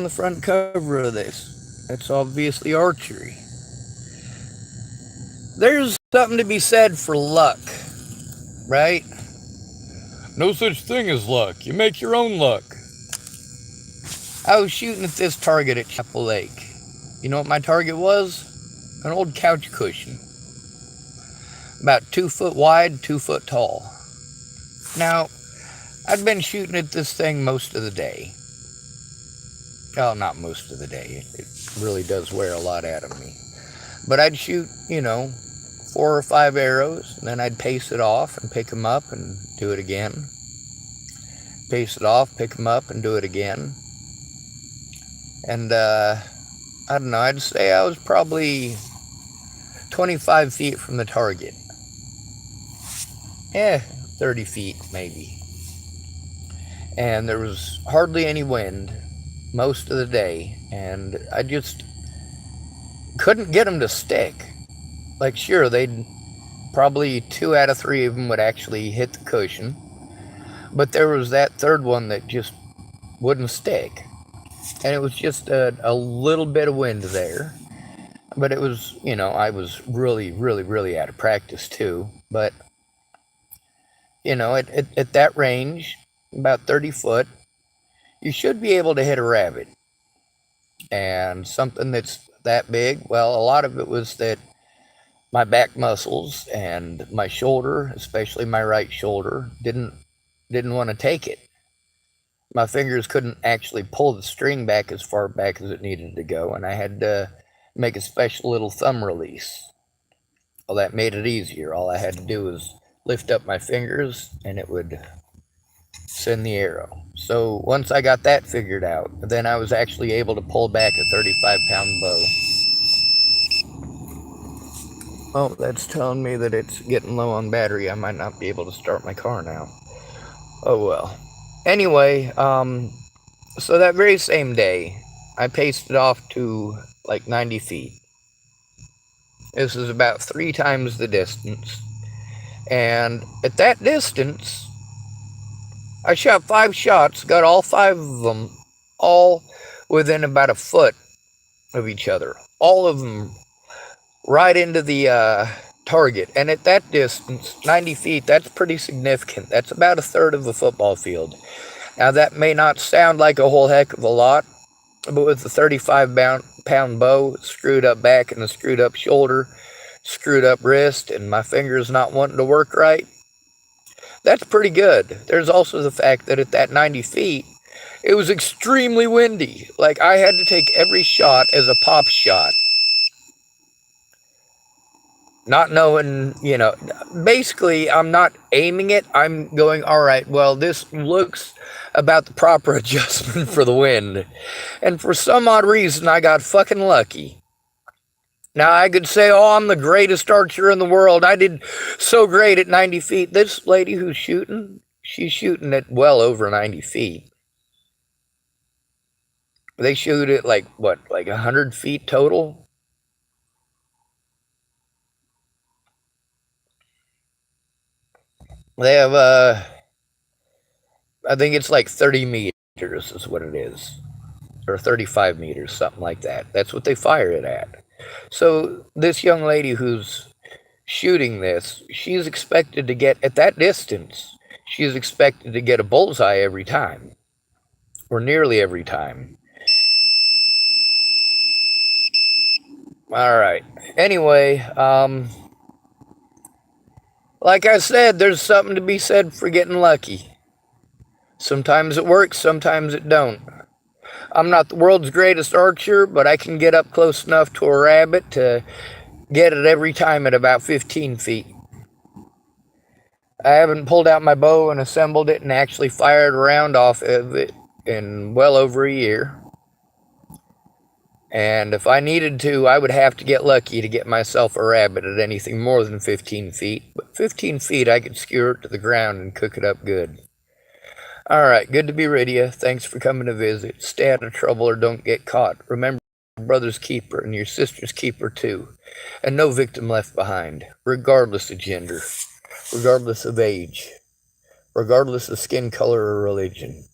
the front cover of this. It's obviously archery. There's something to be said for luck, right? No such thing as luck. You make your own luck. I was shooting at this target at Chappell Lake. You know what my target was? An old couch cushion. About 2 foot wide, 2 foot tall. Now, I'd been shooting at this thing most of the day. Well, not most of the day. It really does wear a lot out of me. But I'd shoot, 4 or 5 arrows, and then I'd pace it off and pick them up and do it again. Pace it off, pick them up, and do it again. And, I don't know, I'd say I was probably 25 feet from the target. 30 feet maybe. And there was hardly any wind most of the day, and I just couldn't get them to stick. Like, sure, they'd probably 2 out of 3 of them would actually hit the cushion, but there was that third one that just wouldn't stick. And it was just a little bit of wind there. But it was, I was really, really, really out of practice too. But, at that range, about 30 foot, you should be able to hit a rabbit. And something that's that big, well, a lot of it was that my back muscles and my shoulder, especially my right shoulder, didn't want to take it. My fingers couldn't actually pull the string back as far back as it needed to go, and I had to make a special little thumb release. Well, that made it easier. All I had to do was lift up my fingers, and it would send the arrow. So once I got that figured out, then I was actually able to pull back a 35-pound bow. Oh, that's telling me that it's getting low on battery. I might not be able to start my car now. Oh well. Anyway, so that very same day, I paced it off to like 90 feet. This is about 3 times the distance. And at that distance, I shot 5 shots, got all 5 of them, all within about a foot of each other. All of them right into the target. And at that distance, 90 feet, that's pretty significant. That's about a third of a football field. Now, that may not sound like a whole heck of a lot, but with a 35-pound bow, screwed up back and a screwed up shoulder, screwed up wrist, and my fingers not wanting to work right, that's pretty good. There's also the fact that at that 90 feet, it was extremely windy. Like, I had to take every shot as a pop shot. Not knowing, basically, I'm not aiming it. I'm going, all right, well, this looks about the proper adjustment for the wind. And for some odd reason, I got fucking lucky. Now, I could say, oh, I'm the greatest archer in the world. I did so great at 90 feet. This lady who's shooting, she's shooting at well over 90 feet. They shoot at like 100 feet total? They have, I think it's like 30 meters is what it is. Or 35 meters, something like that. That's what they fire it at. So this young lady who's shooting this, she's expected to get, at that distance, she's expected to get a bullseye every time. Or nearly every time. Alright. Anyway, like I said, there's something to be said for getting lucky. Sometimes it works, sometimes it don't. I'm not the world's greatest archer, but I can get up close enough to a rabbit to get it every time at about 15 feet. I haven't pulled out my bow and assembled it and actually fired a round off of it in well over a year. And if I needed to, I would have to get lucky to get myself a rabbit at anything more than 15 feet. But 15 feet, I could skewer it to the ground and cook it up good. Alright, good to be with you. Thanks for coming to visit. Stay out of trouble or don't get caught. Remember, your brother's keeper and your sister's keeper too. And no victim left behind, regardless of gender, regardless of age, regardless of skin color or religion.